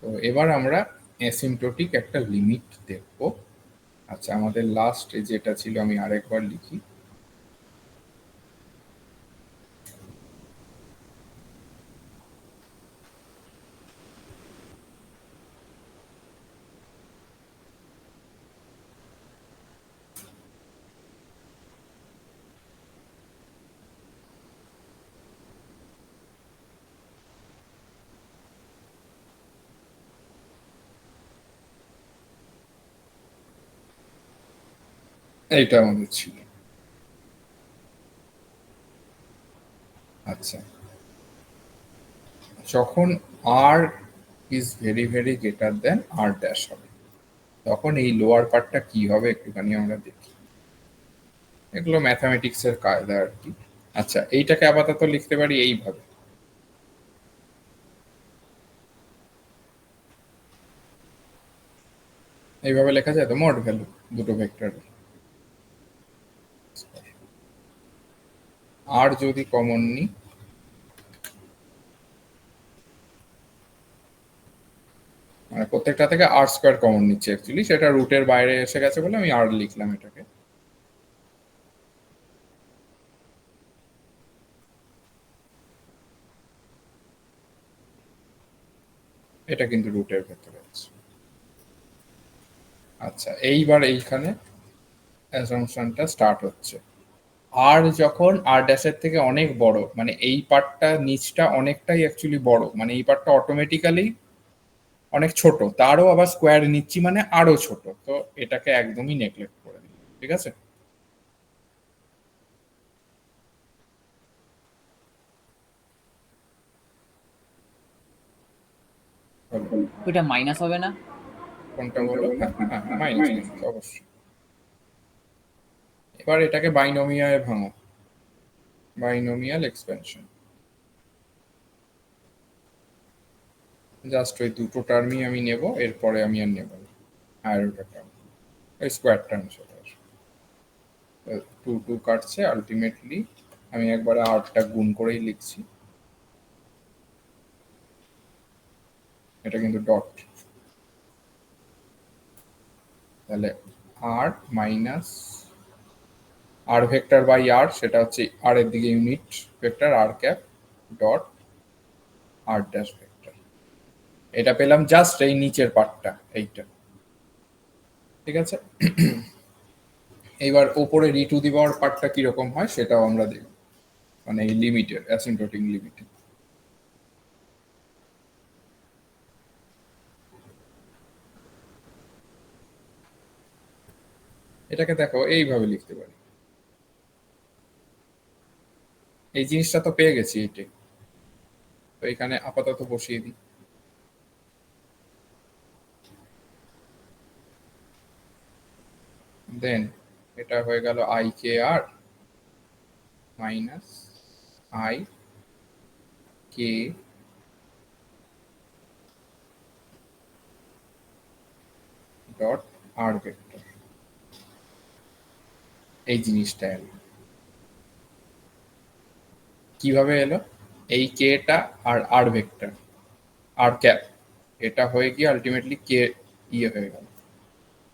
তো এবার আমরা অ্যাসিম্পটোটিক একটা লিমিট দেখব। আচ্ছা, আমাদের লাস্ট যেটা ছিল আমি আরেকবার লিখি। এইটা আমাদের ছিল। আচ্ছা, যখন r is very very greater than r dash হবে, তখন এই লোয়ার পার্টটা কি হবে একটুখানি আমরা দেখি। এগুলো ম্যাথামেটিক্সের কায়দা আর কি। আচ্ছা, এইটাকে আপাতত লিখতে পারি এইভাবে। এইভাবে লেখা যায় তো, মড ভ্যালু দুটো ভেক্টরের। আর যদি কমন নিই, মানে প্রত্যেকটা থেকে আর স্কোয়ার কমন নিচ্ছে অ্যাকচুয়ালি, সেটা রুটের বাইরে এসে গেছে বলে আমি আর লিখলাম এটাকে। এটা কিন্তু রুটের ভেতরে আছে। আচ্ছা, এইবার এইখানে অ্যাসাম্পশনটা স্টার্ট হচ্ছে। আর যখন আর ড্যাশের থেকে অনেক বড়, মানে এই পার্টটা নিচটা অনেকটাই অ্যাকচুয়ালি বড়, মানে এই পার্টটা অটোমেটিক্যালি অনেক ছোট, তারও আবার স্কোয়ার নিচ্ছি মানে আরো ছোট, তো এটাকে একদমই নেগলেক্ট করে দিই। ঠিক আছে, ওইটা মাইনাস হবে না? কোনটা বলো? হ্যাঁ হ্যাঁ, মাইনাস মাইনাস অবশ্যই। এবার এটাকে বাইনোমিয়ালে ভাঙো, বাইনোমিয়াল এক্সপেনশন। জাস্ট ওই দুটো টার্মই আমি নেব, এরপরে আমি আর নেব না হায়ার অর্ডার টার্ম, ওই স্কোয়ার টার্ম চলে আসবে। টু টু কাটছে আলটিমেটলি, আমি একবারে আটটা গুণ করেই লিখছি, এটা কিন্তু ডট। তাহলে আর মাইনাস আর ভেক্টর বাই আর, সেটা হচ্ছে আর এর দিকে ইউনিট ভেক্টর আর ক্যাপ ডট আর ড্যাশ ভেক্টর। এটা পেলাম জাস্ট এই নিচের পার্টটা, এইটা। ঠিক আছে, এইবার ওপরে রি টু দি পাওয়ার পার্টটা কিরকম হয় সেটাও আমরা দেখব, মানে এই লিমিটের অ্যাসিম্পটোটিক লিমিটে। এটাকে দেখো এইভাবে লিখতে পারি। এই জিনিসটা তো পেয়ে গেছি এইটাই, তো এখানে আপাতত বসিয়ে দিই। দেন এটা হয়ে গেল i k r minus i k dot r vector. এই জিনিসটা এলো কিভাবে এলো? এই কেটা আর আর ভেক্টর আর ক্যাপ, এটা হয়ে গিয়ে আলটিমেটলি কে ইয়ে হয়ে গেল।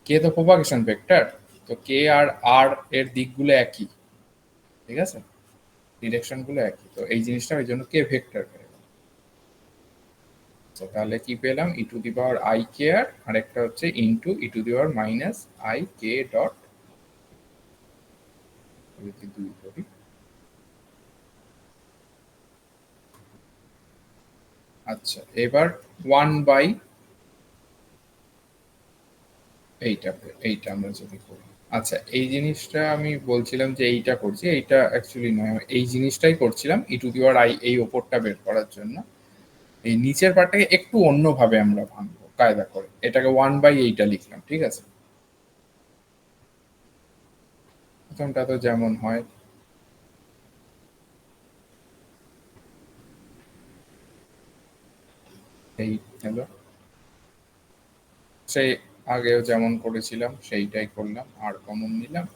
কে তো প্রপাগেশন ভেক্টর, তো কে আর আর এর দিকগুলো একই। ঠিক আছে, ডিরেকশন গুলো একই, তো এই জিনিসটা ওই জন্য কে ভেক্টর হয়ে গেল। আচ্ছা, তাহলে কি পেলাম? ই to the power i k আর একটা হচ্ছে into E to the power minus i k dot, যদি দুই করি। আচ্ছা, এবার ওয়ান বাই এইটা, এইটা আমরা যদি করি। আচ্ছা, এই জিনিসটা আমি বলছিলাম যে এইটা করছি, এইটা অ্যাকচুয়ালি নয়, এই জিনিসটাই করছিলাম ই টু দি পাওয়ার আই এই ওপরটা বের করার জন্য। এই নিচের পার্টটাকে একটু অন্যভাবে আমরা ভাঙবো কায়দা করে, এটাকে ওয়ান বাই এইটা লিখলাম। ঠিক আছে, প্রথমটা তো যেমন হয় এই হলো, সেই আগেও যেমন করেছিলাম সেইটাই করলাম, আর কমন নিলাম,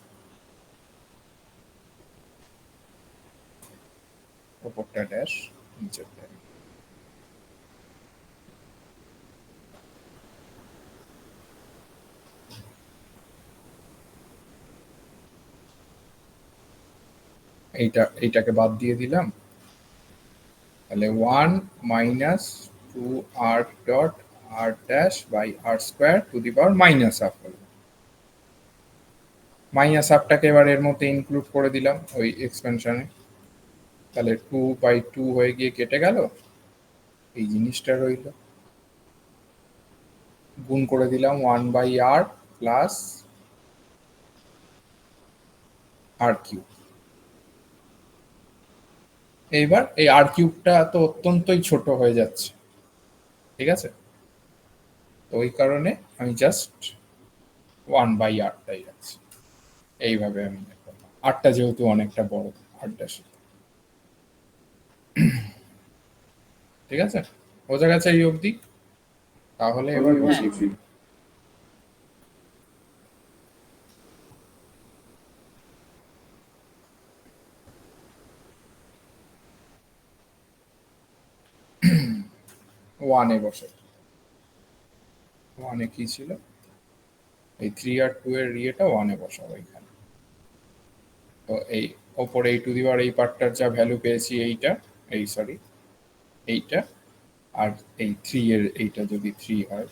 ওপরটা ড্যাশ, নিচেরটা। এইটাকে বাদ দিয়ে দিলাম, তাহলে 1 minus 2r dot r dash by r square to the power minus half হলো। মাইনাস হাফটাকে এবার এর মধ্যে ইনক্লুড করে দিলাম ওই এক্সপেনশনে, তাহলে 2/2 হয়ে গিয়ে কেটে গেল, এই জিনিসটা রইল। গুণ করে দিলাম 1/r প্লাস r কিউব। এইবার এই আর কিউবটা তো অত্যন্তই ছোট হয়ে যাচ্ছে, ঠিক আছে, তো ওই কারণে আমি জাস্ট 1/rটাই রাখছি। এইভাবে আমি করলাম, আটটা যেহেতু অনেকটা বড়, আটটা ঠিক আছে, বোঝা গেছে এই অবধি? তাহলে এবার বসি। ওয়ানে বসে, ওয়ানে কি ছিল, এই 3 আর 2 এর ইয়েটা ওয়ানে বসাবো এখানে। তো এই ওপরে এই টু দি পাওয়ার এই পার্টটার যা ভ্যালু পেয়েছি এইটা, এই সরি এইটা, আর এই 3 এর এইটা যদি 3 হয়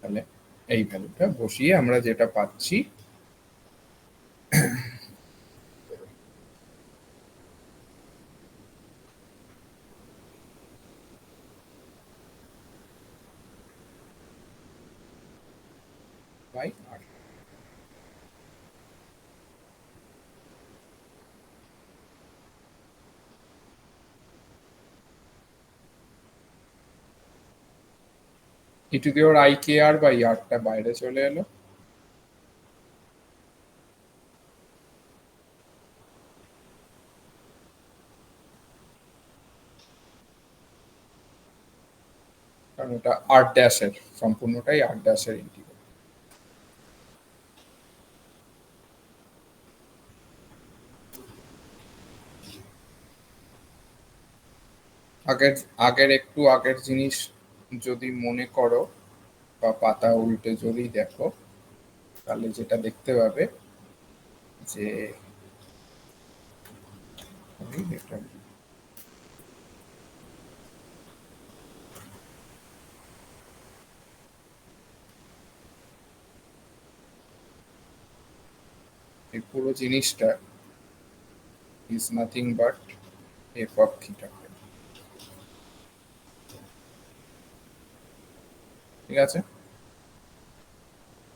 তাহলে এই ভ্যালুটা বসিয়ে আমরা যেটা পাচ্ছি by r. E to the power i k r by আরটা বাইরে চলে এলো, কারণ এটা আর ড্যাশের, সম্পূর্ণটাই আর ড্যাশের ইন্টিগ্রাল। আগের আগের একটু আগের জিনিস যদি মনে করো বা পাতা উল্টে যদি দেখো, তাহলে যেটা দেখতে পাবে যে এটা এই পুরো জিনিসটা is nothing but F of theta, ঠিক আছে।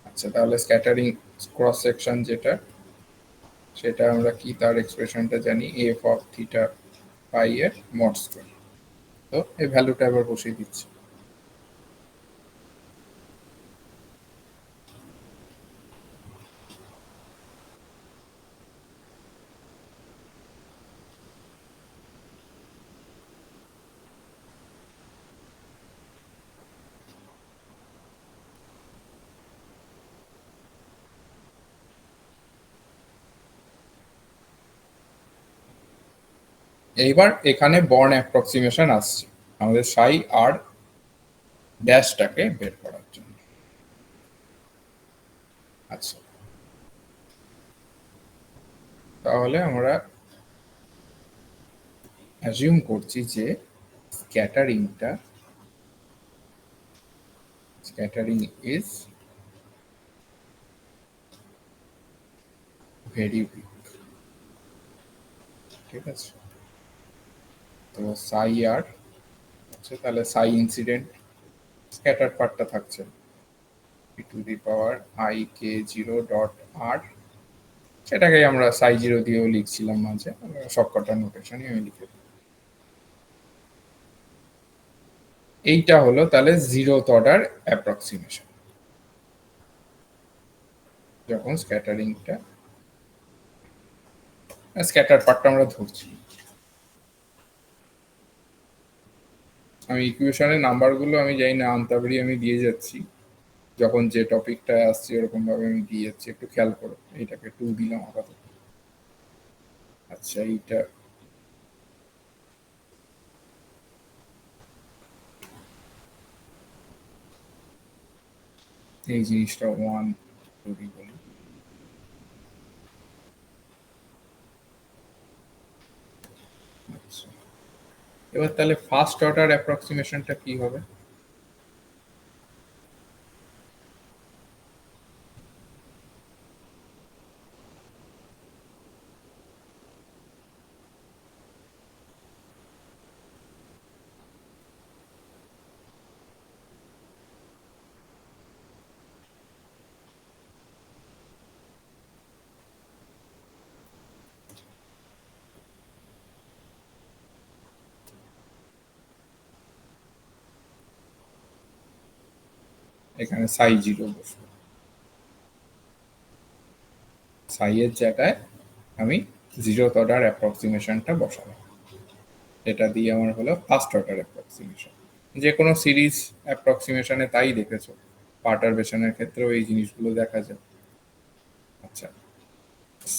আচ্ছা, তাহলে স্ক্যাটারিং ক্রস সেকশন যেটা, সেটা আমরা কি তার এক্সপ্রেশনটা জানি, এফ অফ থিটা পাই এর মড স্কয়ার। তো এই ভ্যালুটা এবার বসিয়ে দিচ্ছি। এইবার এখানে বর্ন অ্যাপ্রক্সিমেশন আসছে আমাদের সাই আর ড্যাশটাকে বের করার জন্য। আচ্ছা, তাহলে আমরা অ্যাজিউম করছি যে স্ক্যাটারিং ইজ ভেরি উইক, ঠিক আছে। তো সাই আর, আচ্ছা তাহলে সাই ইনসিডেন্ট স্ক্যাটার পার্টটা থাকছে e to the power i k zero dot r, সেটাকে আমরা সাই জিরো দিয়েও লিখছিলাম মাঝে, সবকটা নোটেশনই আমি লিখে দিই। এইটা হলো তাহলে জিরোথ অর্ডার অ্যাপ্রক্সিমেশন, যখন স্ক্যাটার পার্টটা আমরা ধরছি। আমি ইকুয়েশনের নাম্বারগুলো আমি জানি না, আনতাবড়ি আমি দিয়ে যাচ্ছি, যখন যে টপিকটা আসছে ওরকম ভাবে আমি দিয়ে যাচ্ছি, একটু খেয়াল করো। এইটাকে 2 দিলাম আপাতত। আচ্ছা, এইটা এই জিনিসটা 1 যদি বলি, এবার তাহলে ফার্স্ট অর্ডার অ্যাপ্রক্সিমেশনটা কি হবে? এখানে সাই জিরো বসবে, সাই এর জায়গায় আমি জিরোথ অর্ডার অ্যাপ্রক্সিমেশনটা বসালাম। এটা দিয়ে আমার হলো ফার্স্ট অর্ডার অ্যাপ্রক্সিমেশন। যে কোনো সিরিজ অ্যাপ্রক্সিমেশনে তাই দেখেছো, পার্টারবেশনের ক্ষেত্রেও এই জিনিসগুলো দেখা যায়। আচ্ছা,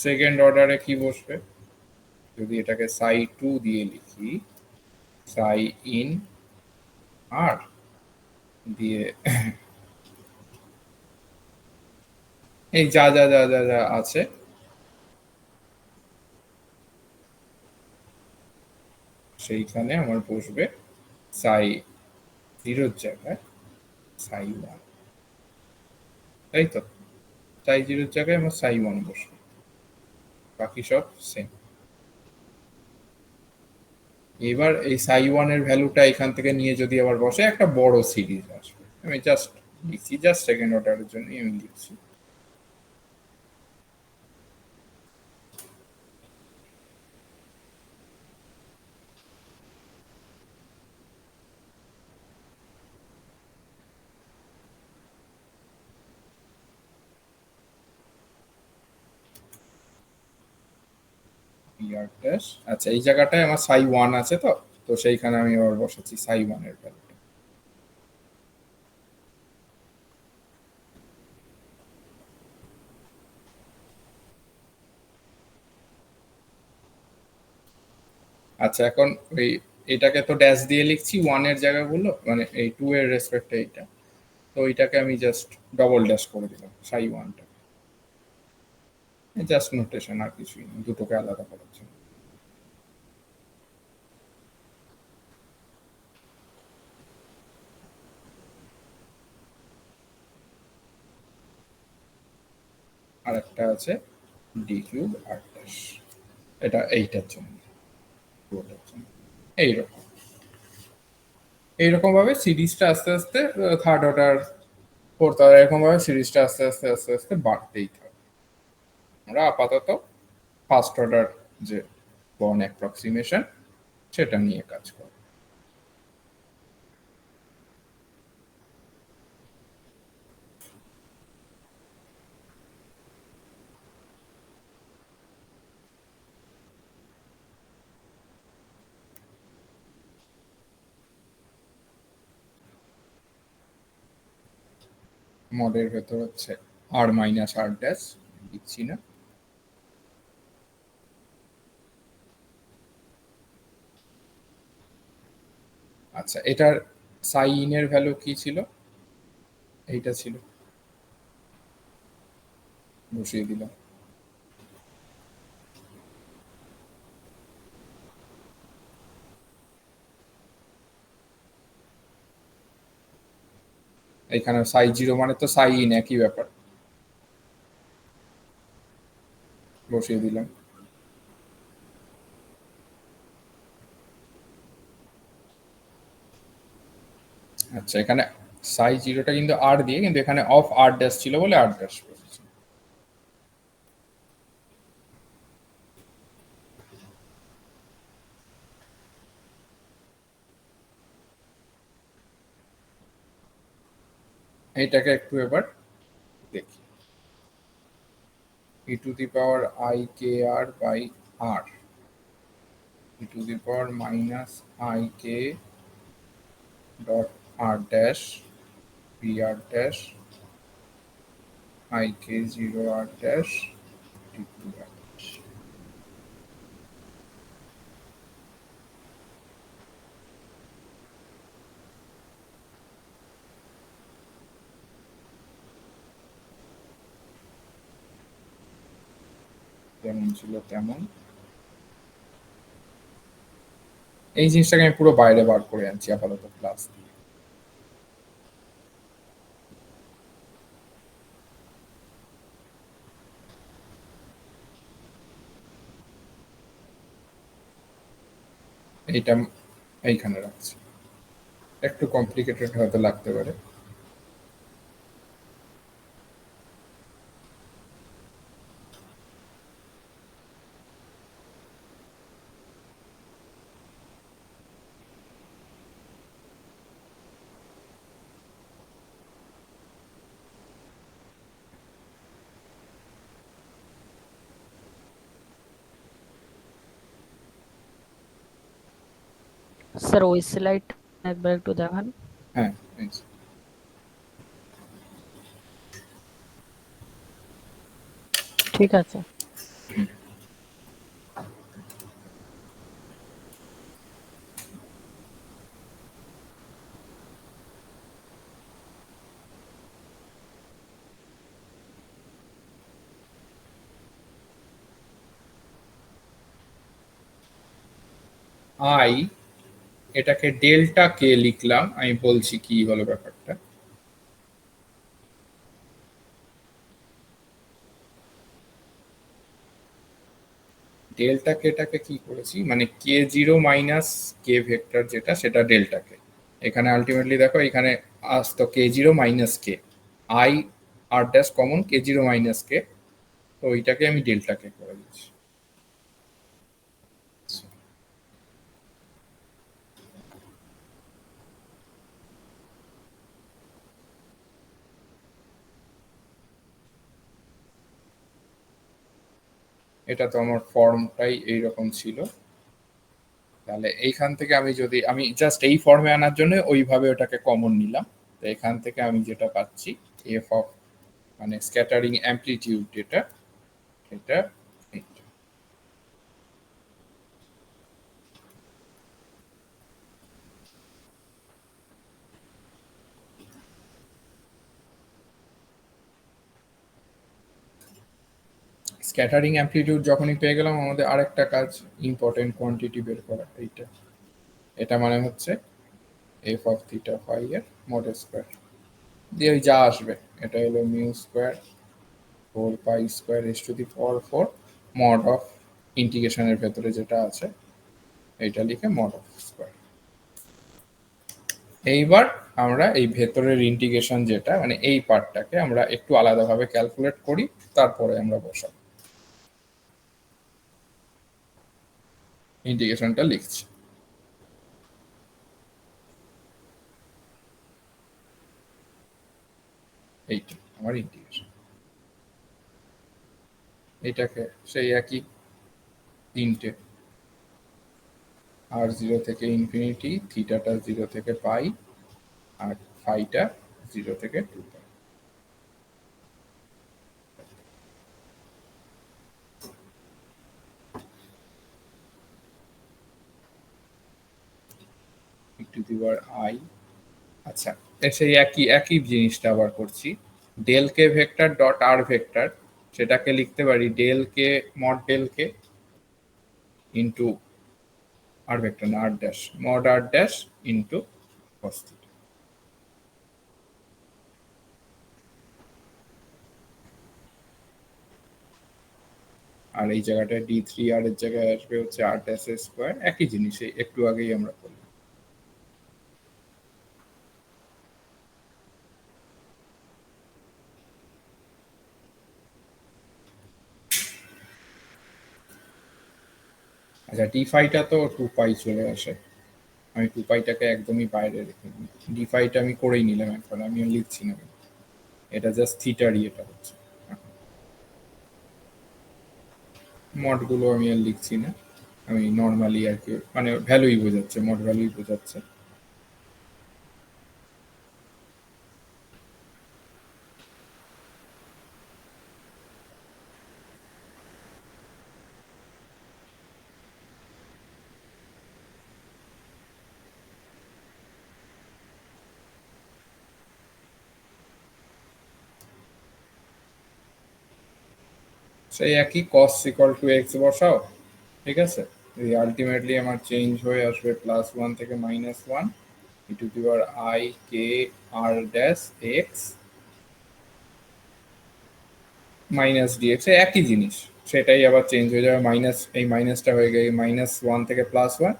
সেকেন্ড অর্ডারে কি বসবে? যদি এটাকে সাই টু দিয়ে লিখি, সাই ইন আর দিয়ে এই যা যা যা যা যা আছে সেইখানে আমার বসবে সাই জিরোর জায়গায় সাই ওয়ান, তাই তো? সাই জিরোর জায়গায় আমার সাই ওয়ান বসবে, বাকি সব সেম। এবার এই সাই ওয়ানের ভ্যালুটা এখান থেকে নিয়ে যদি আবার বসে, একটা বড় সিরিজ আসবে। আমি জাস্ট লিখছি, জাস্ট সেকেন্ড অর্ডারের জন্য আমি লিখছি। ইয়ার ড্যাশ, আচ্ছা এই জায়গাটায় আমার সাই ওয়ান আছে, তো তো সেইখানে আমি আবার বসাচ্ছি সাই ওয়ানের ভ্যালু। আচ্ছা এখন ওই এটাকে তো ড্যাশ দিয়ে লিখছি ওয়ানের জায়গাগুলো, মানে এই টু এর রেসপেক্টে এইটা, তো এইটাকে আমি জাস্ট ডবল ড্যাশ করে দিলাম সাই ওয়ানটা, জাস্ট নোটেশন, আর কিছুই না, দুটোকে আলাদা করার জন্য। আর একটা আছে ডি কিউব আর ড্যাশ, এটা এইটার জন্য, পুরোটার জন্য। এইরকম এইরকম ভাবে সিরিজটা আস্তে আস্তে থার্ড অর্ডার ফোর্থ অর্ডার এরকম ভাবে সিরিজটা আস্তে আস্তে আস্তে আস্তে বাড়তেই থাকে। আমরা আপাতত ফার্স্ট অর্ডার যে বর্ন অ্যাপ্রক্সিমেশন সেটা নিয়ে কাজ করি। মডের ভেতর হচ্ছে আর মাইনাস আর ড্যাশ, লিখছি না। আচ্ছা এটার সাই ইনের ভ্যালু কি ছিল? এইটা ছিল, বসিয়ে দিলাম। এখানে সাই জিরো মানে তো সাই ইন, একই ব্যাপার, বসিয়ে দিলাম। আচ্ছা এখানে সাই জিরোটা কিন্তু আর দিয়ে, কিন্তু এখানে অফ আর ড্যাশ ছিল বলে আর ড্যাশ বসেছে। এইটাকে একটু এবার দেখি, e to the power I k r by r, e to the power minus I k dot r dash b r dash I k 0 r dash d 2 r dash। যেমন ছিল তেমন। এই জিনিসটাকে আমি পুরো বাইরে বার করে আনছি আপাতত প্লাস দিয়ে। এইটা এইখানে রাখছি, একটু কমপ্লিকেটেড হয়তো লাগতে পারে। স্যার ওই স্লাইড একবার একটু দেখান। হ্যাঁ, এই যে। ঠিক আছে। আই এটাকে ডেল্টা কে লিখলাম, আমি বলছি কি হলো ব্যাপারটা। ডেল্টা কেটাকে কি করেছি, মানে k zero minus k vector যেটা, সেটা ডেল্টা কে। এখানে আলটিমেটলি দেখো এখানে আসতো k zero minus k, i r dash common k zero minus k, তো ওইটাকে আমি ডেল্টা কে করে দিচ্ছি। এটা তো আমার ফর্মটাই এইরকম ছিল। তাহলে এইখান থেকে আমি যদি আমি জাস্ট এই ফর্মে আনার জন্য ওইভাবে ওটাকে কমন নিলাম, তো এখান থেকে আমি যেটা পাচ্ছি এফ অফ মানে স্ক্যাটারিং অ্যামপ্লিটিউড যেটা, এটা এইটা। স্ক্যাটারিং অ্যামপ্লিটিউড যখনই পেয়ে গেলাম, আমাদের আরেকটা কাজ ইম্পর্টেন্ট কোয়ান্টিটি বের করা। এইটা এটা মানে হচ্ছে এফ অফ থিটা ফাই এর মড স্কোয়ার দিয়ে ওই যা আসবে, এটা হলো mu square 4 pi square S two the power 4 mod of ইন্টিগ্রেশনের ভেতরে যেটা আছে এইটা লিখে মড অফ স্কোয়ার। এইবার আমরা এই ভেতরের ইন্টিগ্রেশন যেটা মানে এই পার্টটাকে আমরা একটু আলাদাভাবে ক্যালকুলেট করি, তারপরে আমরা বসাবো। ইন্টিগ্রেশনটা লিখছি। এইটা আমার ইন্টিগ্রেশন। এটাকে সেই একই তিনটে, আর জিরো থেকে ইনফিনিটি, থিটাটা জিরো থেকে পাই, আর ফাইটা জিরো থেকে 2 পাই। Two the power I. আচ্ছা, সেই একই একই জিনিসটা আবার করছি। ডেল কে ভেক্টর ডট আর ভেক্টর, সেটাকে লিখতে পারি ডেল কে মড ডেল কে ইন্টু আর ভেক্টর না আর ড্যাশ মড আর ড্যাশ ইন্টু কস থিটা। আর এই জায়গাটায় ডি থ্রি আর এর জায়গায় আসবে হচ্ছে আর ড্যাশ স্কোয়ার, একই জিনিস একটু আগেই আমরা করলাম। আচ্ছা, ডি ফাইটা তো 2 পাই চলে আসে, আমি 2 পাইটাকে একদমই বাইরে রেখে দিই। ডি ফাইটা আমি করেই নিলাম একবার, আমি আর লিখছি না, এটা জাস্ট থিটারই এটা হচ্ছে। মডগুলো আমি আর লিখছি না, আমি নর্মালি আর কি মানে ভ্যালুই বোঝাচ্ছে, মড ভ্যালুই বোঝাচ্ছে। সেই একই cos ইকুয়াল টু এক্স বসাও, ঠিক আছে, এই আলটিমেটলি আমার চেঞ্জ হয়ে আসবে +1 থেকে -1 e to the power I k r dash x minus dx একই জিনিস, সেটাই আবার চেঞ্জ হয়ে যাবে মাইনাস, এই মাইনাসটা হয়ে গেছে -1 থেকে +1।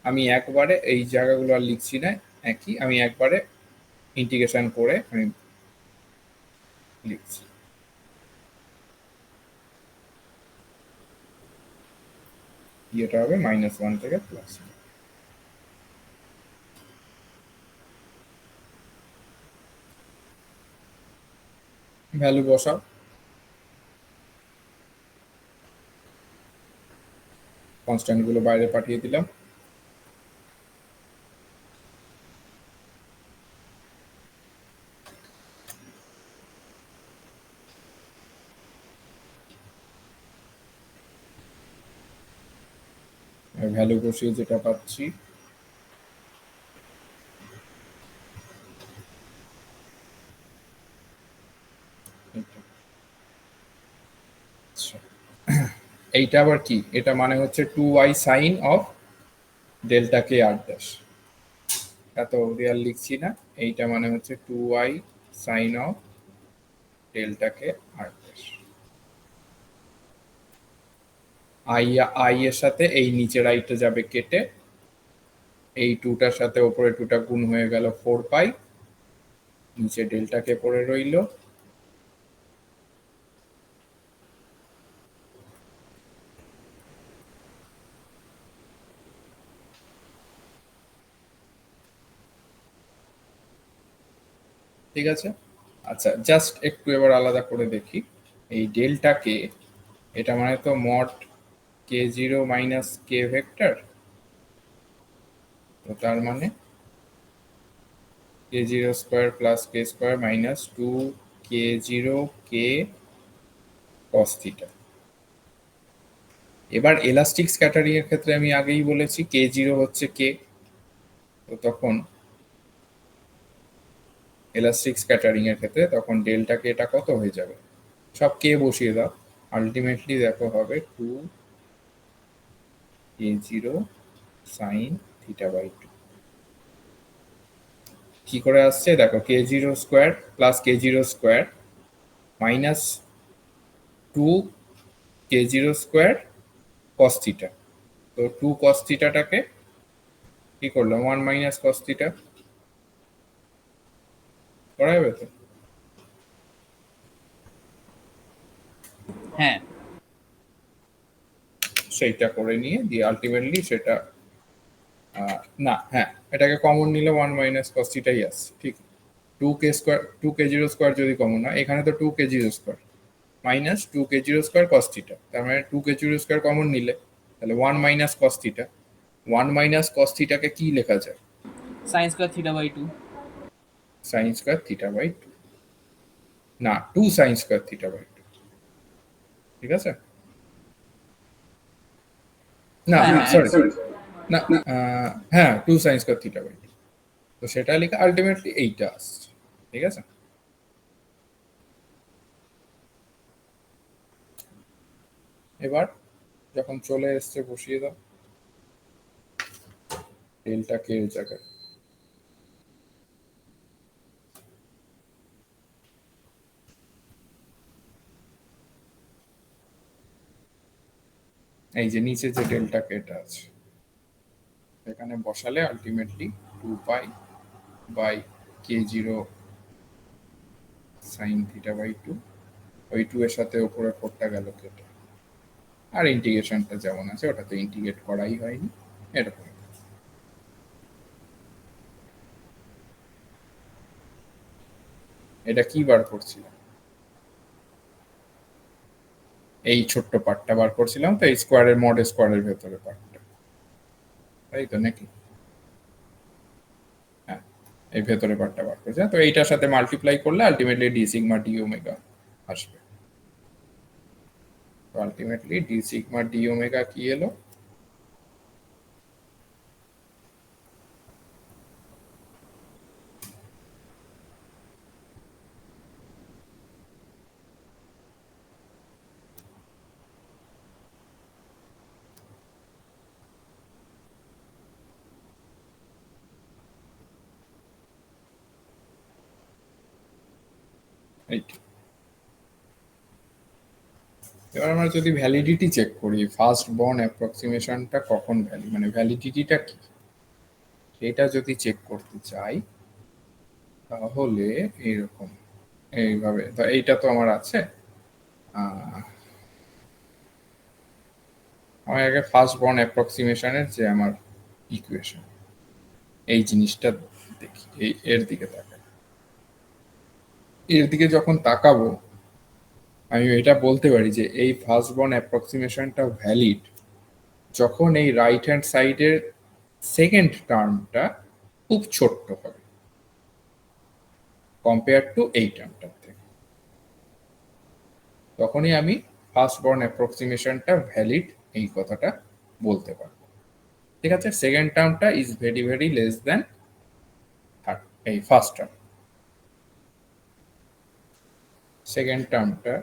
আমি একবারে এই জায়গাগুলো আর লিখছি না, একই আমি একবারে ইন্টিগ্রেশন করে আমি লিখছি। এটা হবে -1 থেকে +1। ভ্যালু বসাও, কনস্ট্যান্টগুলো বাইরে পাঠিয়ে দিলাম। ভ্যালু বসিয়ে যেটা পাচ্ছি এটা। আচ্ছা, এইটা আবার কি? এটা মানে হচ্ছে 2y sine of delta k r dash, এত রিয়াল লিখছি না। এইটা মানে হচ্ছে 2y sine of delta k r dash. I এর সাথে এই নিচের আইটা যাবে কেটে, এই 2টার সাথে ওপরে 2টা গুণ হয়ে গেল 4 পাই, নিচে ডেল্টা কে পড়ে রইল। ঠিক আছে, আচ্ছা জাস্ট একটু এবার আলাদা করে দেখি। এই ডেল্টা কে, এটা মানে তো মড কে জিরো মাইনাস কে ভেক্টর, তো তার মানে কে জিরো স্কোয়ার প্লাস কে স্কোয়ার মাইনাস 2 k0 কে কস থিটা। এবার এলাস্টিক স্ক্যাটারিং এর ক্ষেত্রে আমি আগেই বলেছি কে জিরো হচ্ছে কে, তো তখন এলাস্টিক স্ক্যাটারিং এর ক্ষেত্রে তখন ডেল্টা কে এটা কত হয়ে যাবে, সব কে বসিয়ে দাও, আলটিমেটলি দেখো হবে 2 k0 সাইন থিটা বাই 2। কি করে আসছে দেখো, k0 square plus k0 square minus 2 k0 square cos theta. তো 2 কস থিটাটাকে কি করলাম 1 মাইনাস কস থিটা, করা যাবে তো? হ্যাঁ, সেইটা করে নিয়ে দিয়ে আলটিমেটলি সেটা না, হ্যাঁ এটাকে কমন নিলে 1 মাইনাস কস থিটাই আসছে, ঠিক। 2 k স্কোয়ার 2 k0 স্কোয়ার যদি কমন হয়, এখানে তো 2 k0 square minus 2 k0 square cos theta, তার মানে 2 k0 স্কোয়ার কমন নিলে তাহলে 1 minus cos theta. 1 minus cos থিটাকে কি লেখা যায়? Sine square theta by 2। Sine square theta by 2, না 2 সাইন স্কোয়ার থিটা বাই 2, ঠিক আছে? না হ্যাঁ হ্যাঁ সরি, না হ্যাঁ 2 সাইন স্কোয়ার থিটা বাই 2, তো সেটা লিখে আলটিমেটলি এইটা আসছে, ঠিক আছে? এবার যখন চলে এসছে বসিয়ে দাও ডেল্টা কে এর জায়গায়। এই যে নিচে যে ডেল্টা কে এটা আছে, এখানে বসালে ultimately 2 pi by k0 sine theta by 2, ওই 2 এর সাথে উপরে 4টা গেল কেটে, আর ইন্টিগ্রেশনটা যেমন আছে ওটাতে ইন্টিগ্রেট করাই হয়নি, এরকম। এটা কি বার করছিলাম? এই ছোট্ট পার্টটা বার করছিলাম, তো এই স্কোয়ারের মড স্কোয়ারের ভেতরে পার্টটা, তাই তো নাকি? হ্যাঁ, এই ভেতরে পার্টটা বার করছে, তো এইটার সাথে মাল্টিপ্লাই করলে ultimately D sigma D omega আসবে। তো ultimately D sigma D omega কি এলো? এইটা। এবার আমরা যদি ভ্যালিডিটি চেক করি, ফার্স্ট বর্ন অ্যাপ্রক্সিমেশনটা কখন মানে ভ্যালিডিটিটা কি, এটা যদি চেক করতে চাই তাহলে এইরকম এইভাবে, তো এইটা তো আমার আছে, আমার আগে ফার্স্ট বর্ন অ্যাপ্রক্সিমেশনের যে আমার ইকুয়েশন, এই জিনিসটা দেখি, এর দিকে তাকাই। এর দিকে যখন তাকাবো আমি এটা বলতে পারি যে এই ফার্স্ট বর্ন অ্যাপ্রক্সিমেশনটা ভ্যালিড যখন এই রাইট হ্যান্ড সাইডের সেকেন্ড টার্মটা খুব ছোট্ট হবে কম্পেয়ার টু এই টার্মটার থেকে, তখনই আমি ফার্স্ট বর্ন অ্যাপ্রক্সিমেশনটা ভ্যালিড এই কথাটা বলতে পারবো। ঠিক আছে, সেকেন্ড টার্মটা is very very less than এই ফার্স্ট টার্ম। সেকেন্ড টার্মটা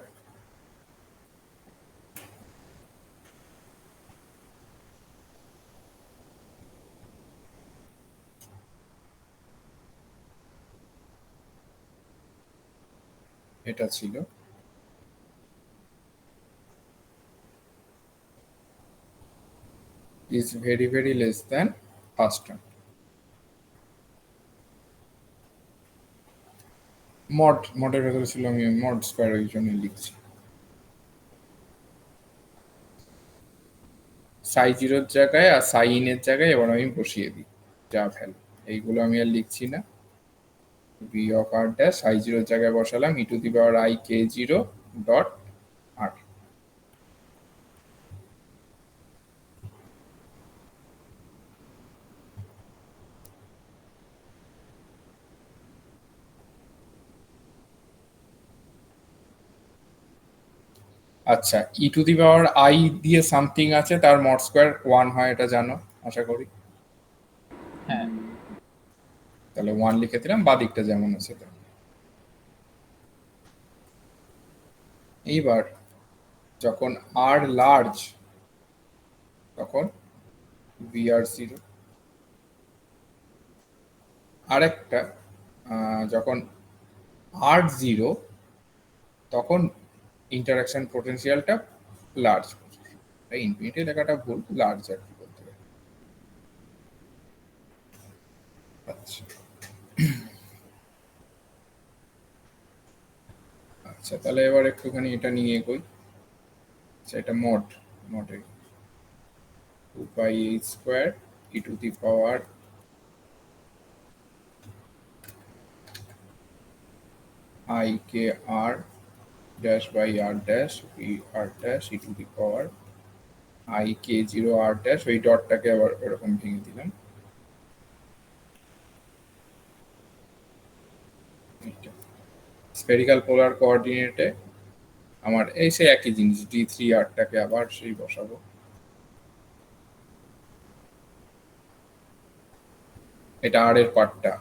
এটা ছিল is very very less than first term. মডের ভেতরে ছিল, আমি মড স্কয়ার ওই জন্য লিখছি। সাই জিরোর জায়গায় আর সাই ইনের জায়গায় এবার আমি বসিয়ে দিই যা ভ্যালু, এইগুলো আমি আর লিখছি না। বি অফ আর ড্যাশ সাই জিরোর জায়গায় বসালাম e to the power i k zero dot r. আচ্ছা, e to the power i দিয়ে সামথিং আছে, তার মড স্কয়ার 1 হয়, এটা জানো আশা করি। হ্যাঁ, তাহলে 1 লিখে দিলাম, বাদিকটা যেমন আছে তেমন। এইবার যখন আর লার্জ তখন ভি আর জিরো। আরেকটা যখন আর জিরো তখন ইন্টারাকশন পোটেনশিয়ালটা লার্জ, ইনফিনিটি লেখাটা ভুল, লার্জ আর কি বলতে পারি। আচ্ছা আচ্ছা, তাহলে এবার একটুখানি এটা নিয়ে এগোই। আচ্ছা, এটা মডে 2 pi h square e to the power i k r dash by r dash v r dash e to the power i k zero r dash, ওই ডটটাকে আবার এরকম ভেঙে দিলাম। স্ফেরিক্যাল পোলার কোঅর্ডিনেটে আমার এই সে একই জিনিস, ডি থ্রি আরটাকে আবার সেই বসাবো। এটা আর এর পার্টটা